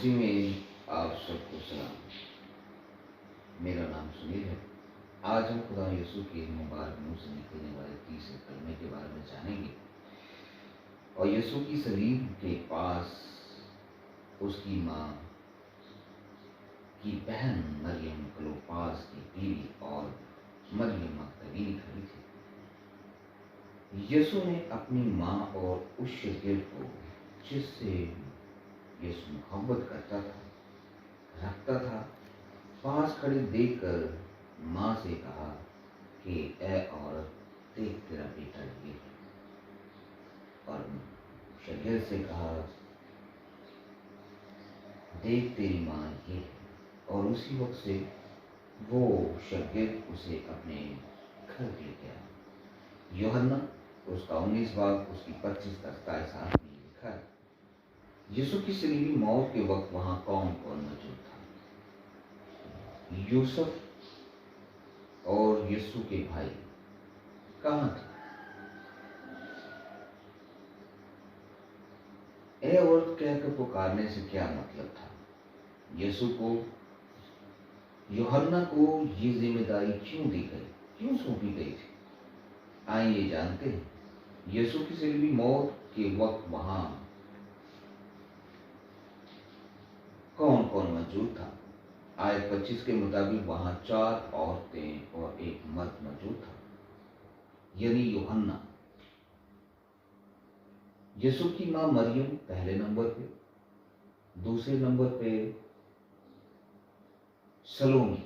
मसीह में आप सबको सलाम। मेरा नाम सुनील है। आज हम खुदा यीशु के मुबारक मुंह से निकलने वाले तीसरे कलमे के बारे में जानेंगे। और यीशु की सलीब के पास उसकी माँ की बहन मरियम क्लोपास की बीवी और मरियम मगदलीनी खड़ी थी। यीशु ने अपनी माँ और उस शागिर्द को जिससे यीशु मोहब्बत करता था, रखता था, पास खड़े देखकर माँ से कहा कि ए औरत, देख तेरा बेटा ये है। और शागिर्द से कहा, देख तेरी माँ ये है। और उसी वक्त से वो शागिर्द उसे अपने घर ले गया। यूहन्ना उसका 19 बाब उसकी 25-27 में लिखा है। यीशु की सलीबी मौत के वक्त वहां कौन कौन मौजूद था? यूसुफ और यीशु के भाई कहाँ थे? ए औरत कहकर पुकारने से क्या मतलब था? यीशु को, यूहन्ना को ये जिम्मेदारी क्यों दी गई, क्यों सौंपी गई थी? आइए जानते हैं। यीशु की सलीबी मौत के वक्त वहां कौन कौन मौजूद था? आयत 25 के मुताबिक वहां 4 औरतें और एक मर्द मौजूद था, यानी यूहन्ना, यीशु की मां मरियम पहले नंबर पे, दूसरे नंबर पे सलोमी।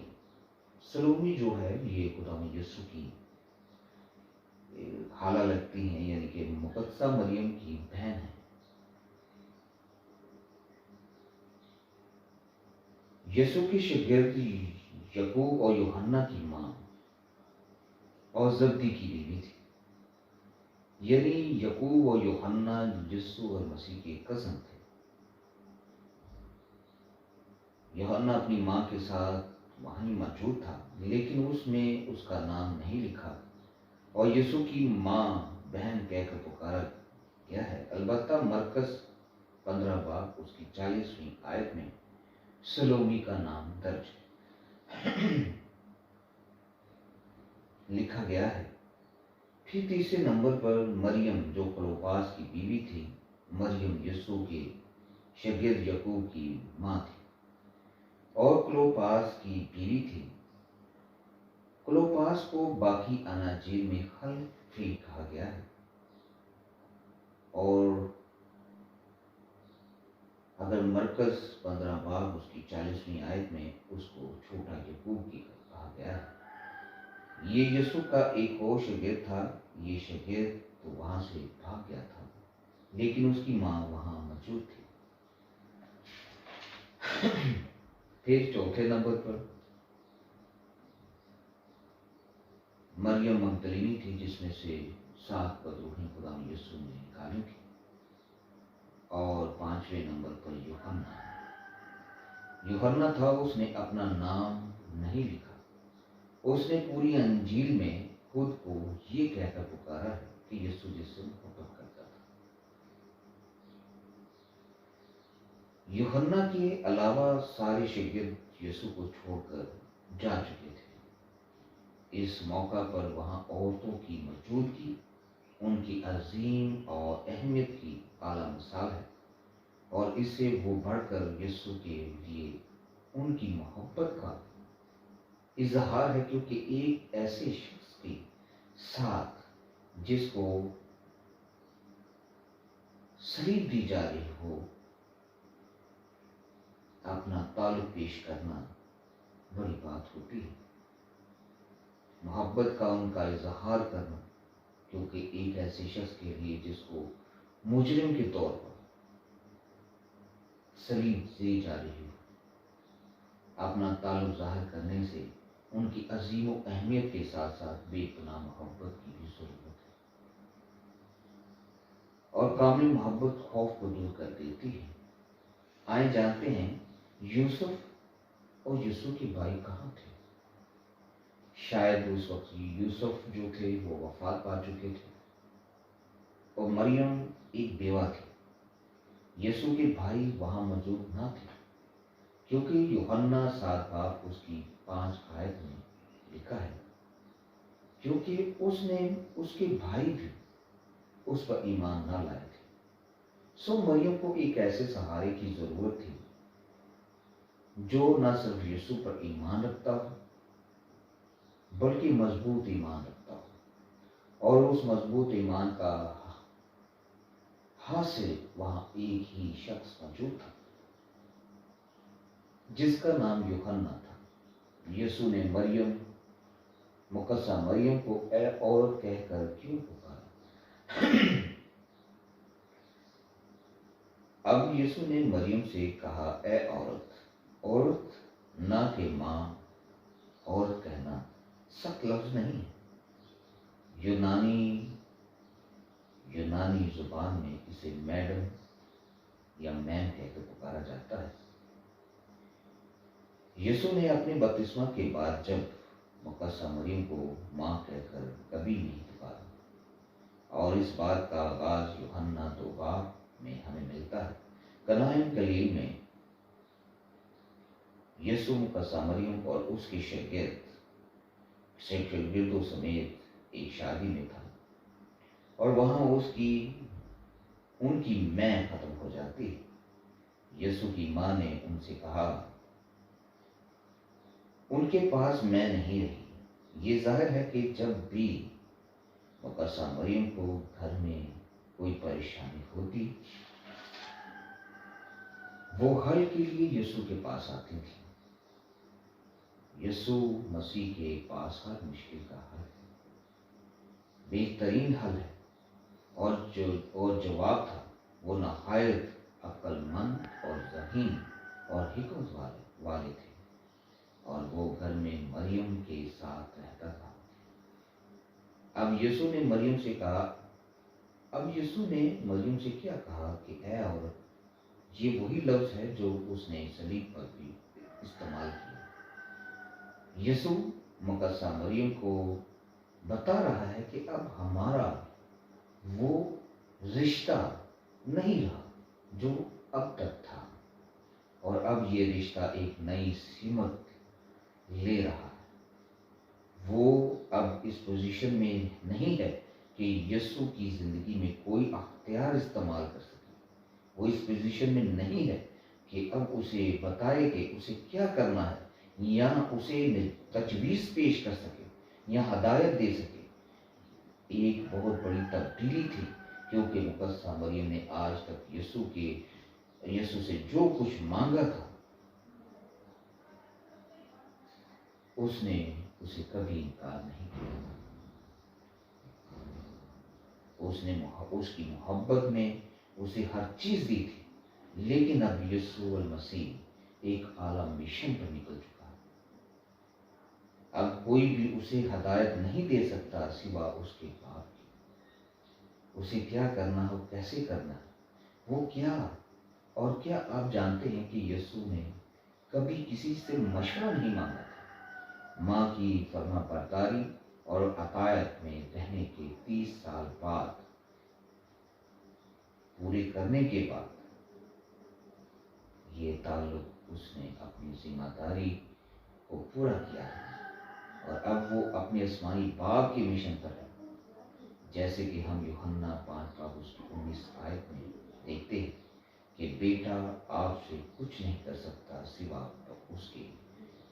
सलोमी जो है ये खुदा यीशु की खाला लगती हैं, यानी कि मुकद्दसा मरियम की बहन है। यीशु की शागिर्द याकूब और यूहन्ना की मां और जब्दी की बीवी थी, यानी याकूब और यूहन्ना यीशु और मसीह के कज़न थे। यूहन्ना अपनी मां के साथ वहीं मौजूद था, लेकिन उसमें उसका नाम नहीं लिखा और यीशु की मां बहन कहकर पुकारा गया है। अलबत्ता मरकस 15 बाब उसकी 40वीं आयत में सलोमी का नाम दर्ज लिखा गया है। फिर तीसरे नंबर पर मरियम जो क्लोपास की बीवी थी। मरियम यीशु के शागिर्द याकूब की मां थी और क्लोपास की बीवी थी। क्लोपास को बाकी अनाजील में खलफी कहा गया है और अगर मरकस 15 बाब उसकी 40वीं आयत में उसको छोटा याकूब की कहा गया है। ये यीशु का एक और शागिर्द था। ये शागिर्द तो वहां से भाग गया था, लेकिन उसकी मां वहां मौजूद थी। फिर चौथे नंबर पर मरियम मगदलीनी थी, जिसमें से 7 बदरूहें खुदा यीशु ने निकाली थी। और 5वें नंबर पर यूहन्ना था। उसने अपना नाम नहीं लिखा। उसने पूरी अंजील में खुद को ये कहकर पुकारा है कि यीशु जिससे मोहब्बत करता था। यूहन्ना के अलावा सारे शागिर्द यीशु को छोड़कर जा चुके थे। इस मौका पर वहां औरतों की मौजूदगी उनकी अजीम और अहमियत की आला मिसाल है और इससे वो बढ़कर यीशु के लिए उनकी मोहब्बत का इजहार है, क्योंकि एक ऐसे शख्स के साथ जिसको सलीब दी जा रही हो अपना ताल्लुक पेश करना बड़ी बात होती है। मोहब्बत का उनका इजहार करना, क्योंकि एक ऐसे शख्स के लिए जिसको मुजरिम के तौर पर सलीब दी जा रही हो, अपना ताल्लुक जाहिर करने से उनकी अजीम व अहमियत के साथ साथ बेपनाह मोहब्बत की भी जरूरत है। और कामिल मोहब्बत खौफ को दूर कर देती है। आए जानते हैं यूसुफ और यीशु के भाई कहाँ थे। शायद उस वक्त यूसुफ जो थे वो वफात पा चुके थे और मरियम एक बेवा थी। यीशु के भाई वहां मौजूद ना थे। क्योंकि यूहन्ना 7 बाब उसकी 5 आयत में लिखा है, क्योंकि उसने उसके भाई भी उस पर ईमान न लाए थे। सो मरियम को एक ऐसे सहारे की जरूरत थी जो न सिर्फ यीशु पर ईमान रखता हो बल्कि मजबूत ईमान रखता हो। और उस मजबूत ईमान का हासिल वहां एक ही शख्स मौजूद था जिसका नाम यूहन्ना था। यीशु ने मरियम, मुकद्दसा मरियम को ए औरत कहकर क्यों पुकारा? अब यीशु ने मरियम से कहा, ए औरत। औरत ना के मां, औरत कहना सख्त लफ्ज नहीं है। यूनानी जुबान में इसे मैडम या मैम कहकर पुकारा जाता है। यीशु ने अपने बपतिस्मा के बाद जब मुकद्दसा मरियम को मां कहकर कभी नहीं पुकारा। और इस बात का आगाज यूहन्ना 2 बाब में हमें मिलता है। कनान गलील में यीशु मुकद्दसा मरियम और उसके शागिर्दों समेत एक शादी में था और वहां उनकी मैं खत्म हो जाती है। यीशु की मां ने उनसे कहा, उनके पास मैं नहीं रही। ये जाहिर है कि जब भी मुकद्दसा मरियम को घर में कोई परेशानी होती, वो हल के लिए यीशु के पास आती थी। यीशु मसीह के पास हर मुश्किल का हल है, बेहतरीन हल है। और जवाब था वो नहायत अक्लमंद और ज़हीन और हिकमत वाले थे। और वो घर में मरियम के साथ रहता था। अब यीशु ने मरियम से क्या कहा कि ऐ औरत। ये वही लफ्ज है जो उसने सलीब पर भी इस्तेमाल किया। यीशु मुकद्दसा मरियम को बता रहा है कि अब हमारा वो रिश्ता नहीं रहा जो अब तक था, और अब ये रिश्ता एक नई सीमत ले रहा है। वो अब इस पोजीशन में नहीं है कि यीशु की जिंदगी में कोई अख्तियार इस्तेमाल कर सके। वो इस पोजीशन में नहीं है कि अब उसे बताए कि उसे क्या करना है, या उसे तजवीज़ पेश कर सके या हदायत दे सके। एक बहुत बड़ी तब्दीली थी, क्योंकि मुकद्दसा मरियम ने आज तक यीशु से जो कुछ मांगा था, उसने उसे कभी इनकार नहीं किया। उसने उसकी मोहब्बत में उसे हर चीज दी थी। लेकिन अब यीशु मसीह एक आला मिशन पर निकल चुका है। अब कोई भी उसे हदायत नहीं दे सकता सिवा उसके बाप की। उसे क्या करना हो, कैसे करना है, वो क्या। और क्या आप जानते हैं कि यीशु ने कभी किसी से मशवरा नहीं मांगा था। माँ की फरमाबरदारी और अतायत में रहने के 30 साल बाद पूरे करने के बाद ये ताल्लुक उसने अपनी जिम्मेदारी को पूरा किया है। और अब वो अपने आसमानी बाप के मिशन पर है। जैसे कि हम यूहन्ना 5 बाब 19 आयत में देखते हैं कि बेटा आपसे कुछ नहीं कर सकता सिवा उसके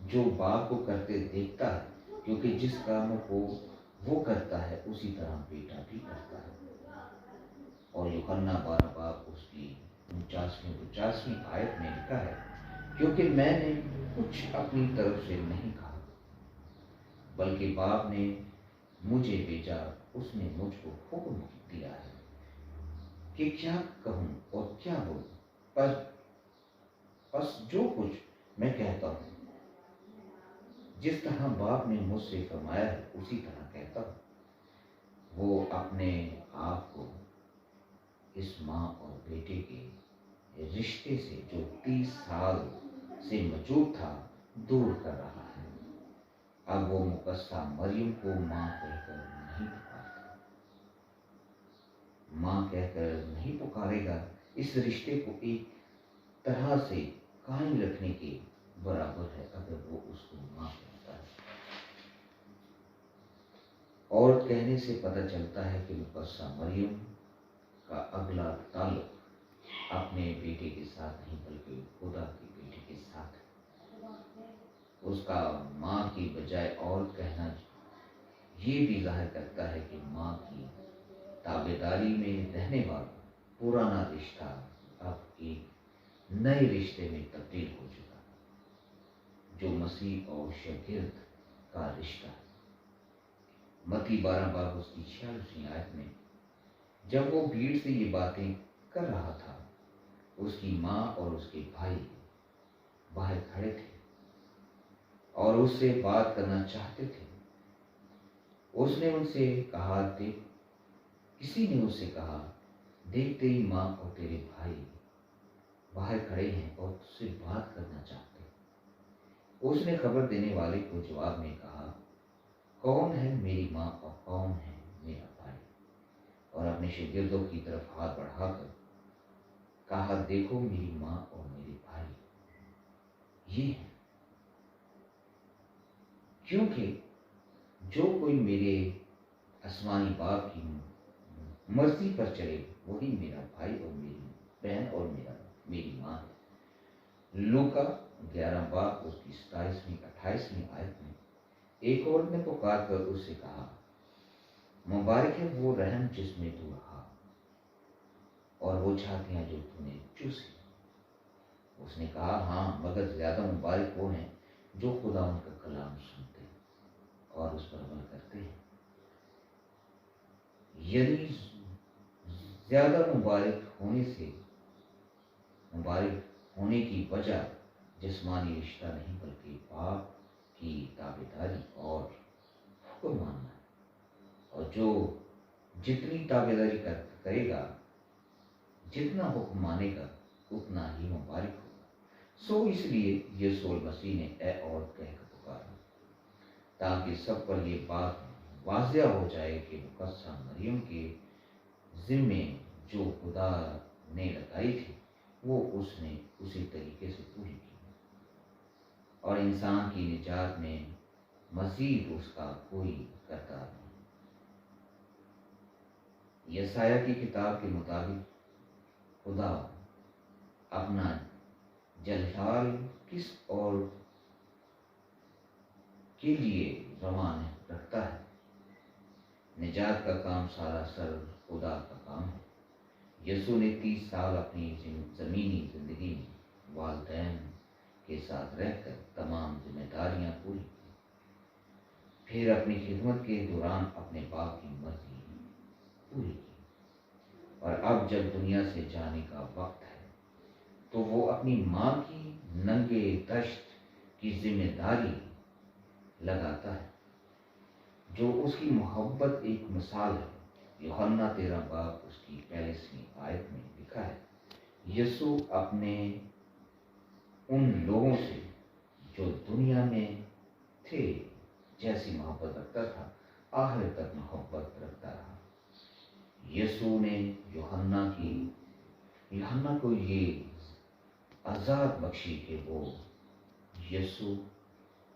जो बाप को करते देखता है, क्योंकि जिस कामों को वो करता है उसी तरह बेटा भी करता है। और यूहन्ना 12 बाब उसकी 49वीं आयत में लिखा है, क्योंकि मैंने कुछ अपनी तरफ से नहीं कहा, बल्कि बाप ने मुझे भेजा। उसने मुझको हुक्म दिया है कि क्या कहूं और क्या बोलूं। बस जो कुछ मैं कहता हूं, जिस तरह बाप ने मुझसे फरमाया है उसी तरह कहता हूं। वो अपने आप को इस माँ और बेटे के रिश्ते से जो 30 साल से मौजूद था दूर कर रहा है। अब वो मुकद्दसा मरियम को माँ कहकर नहीं पुकारता, माँ कहकर नहीं पुकारेगा। इस रिश्ते को एक तरह से कायम रखने के बराबर है अगर वो उसको माँ कहता है। औरत कहने से पता चलता है कि मुकद्दसा मरियम का अगला ताल्लुक अपने बेटे के साथ नहीं बल्कि खुदा के बेटे के साथ है। उसका माँ की बजाय औरत कहना ये भी जाहिर करता है कि माँ की ताबेदारी में रहने वाला पुराना रिश्ता अब एक नए रिश्ते में तब्दील हो चुका है, जो मसीह और शागिर्द का रिश्ता है। मत्ती 12 बाब उसकी 46वीं आयत में जब वो भीड़ से ये बातें कर रहा था, उसकी माँ और उसके भाई बाहर खड़े थे और उससे बात करना चाहते थे। उसने उनसे कहा, देख, किसी ने उससे कहा, देख तेरी माँ और तेरे भाई बाहर खड़े हैं और तुझसे बात करना चाहते हैं। उसने खबर देने वाले को जवाब में कहा, कौन है मेरी माँ और कौन है मेरा भाई? और अपने शागिर्दों की तरफ हाथ बढ़ाकर कहा, देखो मेरी माँ और मेरे भाई ये हैं। क्योंकि जो कोई मेरे आसमानी बाप की मर्जी पर चले वही मेरा भाई और मेरी बहन और मेरी माँ है। लूका 11 बाब उसकी 27वीं 28वीं आयत में एक औरत ने पुकार कर उससे कहा, मुबारक है वो रहम जिसमें तू रहा और वो छातियां जो तूने चूसी। उसने कहा, हाँ, मगर ज्यादा मुबारक वो हैं जो खुदा उनका कलाम सुनते और उस पर अमल करते हैं। यदि ज्यादा मुबारक होने की वजह जिस्मानी रिश्ता नहीं बल्कि बाप की ताबेदारी और हुक्म मानना है। और जो जितनी ताबेदारी करेगा, जितना हुक्म मानेगा, उतना ही मुबारक होगा। सो इसलिए यीशु मसीह ने ए औरत कहकर पुकारा, ताकि सब पर यह बात वाज़िया हो जाए कि मुकद्दसा मरियम के जिम्मे जो खुदा ने लगाई थी वो उसने उसी तरीके से पूरी की और इंसान की निजात में मजीद उसका कोई करतार नहीं। यसाया की किताब के मुताबिक खुदा अपना जलाल किस और के लिए रवान रखता है। निजात का काम सारा सर खुदा का काम है। यीशु ने 30 साल अपनी ज़मीनी ज़िंदगी में वालिदैन के साथ रहकर तमाम जिम्मेदारियां पूरी की। फिर अपनी खिदमत के दौरान अपने बाप की मर्जी पूरी की और अब जब दुनिया से जाने का वक्त है तो वो अपनी माँ की नंगे दश्त की जिम्मेदारी लगाता है, जो उसकी मोहब्बत एक मिसाल है। यूहन्ना 13 बाब उसकी 41वीं आयत में लिखा है, यीशु अपने उन लोगों से जो दुनिया में थे जैसी मोहब्बत रखता था, आखिर तक मोहब्बत रखता रहा। यीशु ने यूहन्ना को ये आज़ाद बख्शी कि वो यीशु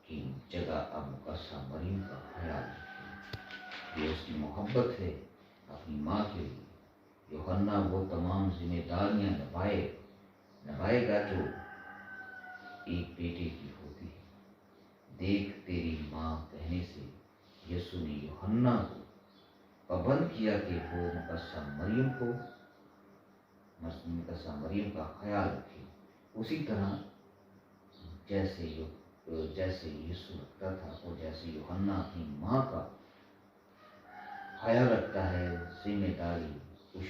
की जगह अब मुकद्दसा मरियम का ख्याल रखे। ये उसकी मोहब्बत है अपनी माँ के लिए। यूहन्ना वो तमाम जिम्मेदारियां निभाएगा जो एक बेटे की होती है। देख तेरी माँ कहने से यीशु ने यूहन्ना को पाबंद किया कि वो मुकद्दसा मरियम का ख्याल रखे, उसी तरह जैसे यीशु रखता था और जैसे यूहन्ना अपनी माँ का ख्याल रखता है। जिम्मेदारी उस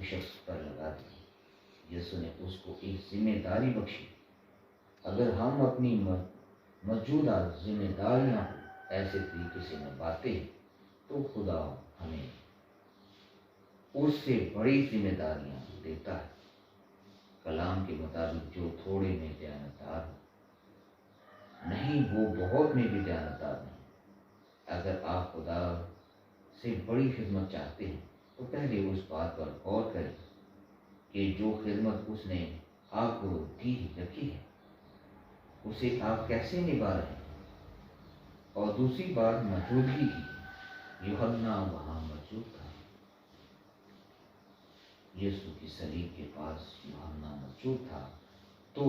शख्स पर लगा दी। यीशु ने उसको एक जिम्मेदारी बख्शी। अगर हम अपनी मौजूदा जिम्मेदारियां ऐसे तरीके से निभाते हैं तो खुदा हमें उससे बड़ी जिम्मेदारियां देता है। कलाम के मुताबिक जो थोड़े में दयानतदार नहीं वो बहुत में भी दयानतदार नहीं। अगर आप खुदा से बड़ी खिदमत चाहते हैं तो पहले उस बात पर गौर करें कि जो खिदमत उसने آپ کو دی رکھی ہے، اسے آپ کیسے نبھا رہے ہیں؟ اور دوسری بات موجودگی کی، یوحنا وہاں موجود تھا، یسوع کی صلیب کے پاس یوحنا موجود تھا، تو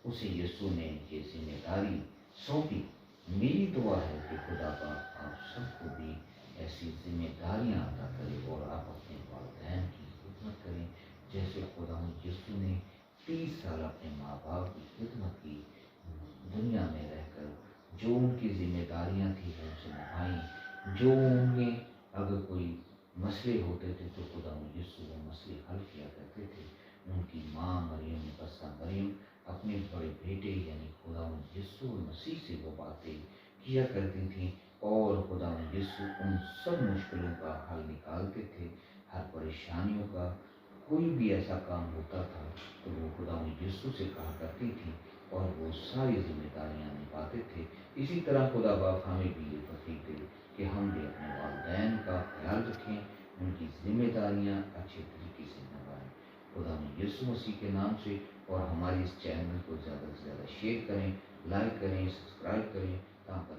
اسے یسوع نے یہ ذمہ داری سونپی۔ میری دعا ہے کہ خدا پاک آپ سب کو بھی ایسی ذمہ داریاں عطا کرے اور آپ اپنے والدین کی خدمت کریں، جیسے خدا یسوع نے 30 سال اپنے ماں باپ کی خدمت کی، دنیا میں رہ کر جو ان کی ذمہ داریاں تھیں وہ اسے نبھائیں، جو ان میں اگر کوئی مسئلے ہوتے تھے تو خدا یسوع وہ مسئلے حل کیا کرتے تھے۔ ان کی ماں مریم مقدسہ مریم اپنے بڑے بیٹے یعنی خدا یسوع مسیح سے وہ باتیں کیا کرتی تھیں، اور خدا یسوع ان سب مشکلوں کا حل نکالتے تھے، ہر پریشانیوں کا۔ کوئی بھی ایسا کام ہوتا تھا تو وہ خدا یسوع سے کہا کرتی تھی اور وہ ساری ذمہ داریاں نبھاتے تھے۔ اسی طرح خدا باپ ہمیں بھی یہ توفیق دے کہ ہم بھی اپنے والدین کا خیال رکھیں، ان کی ذمہ داریاں اچھے طریقے سے نبھائیں۔ خدا یسوع مسیح کے نام سے، اور ہمارے اس چینل کو زیادہ سے زیادہ شیئر کریں، لائک کریں، سبسکرائب کریں، تاکہ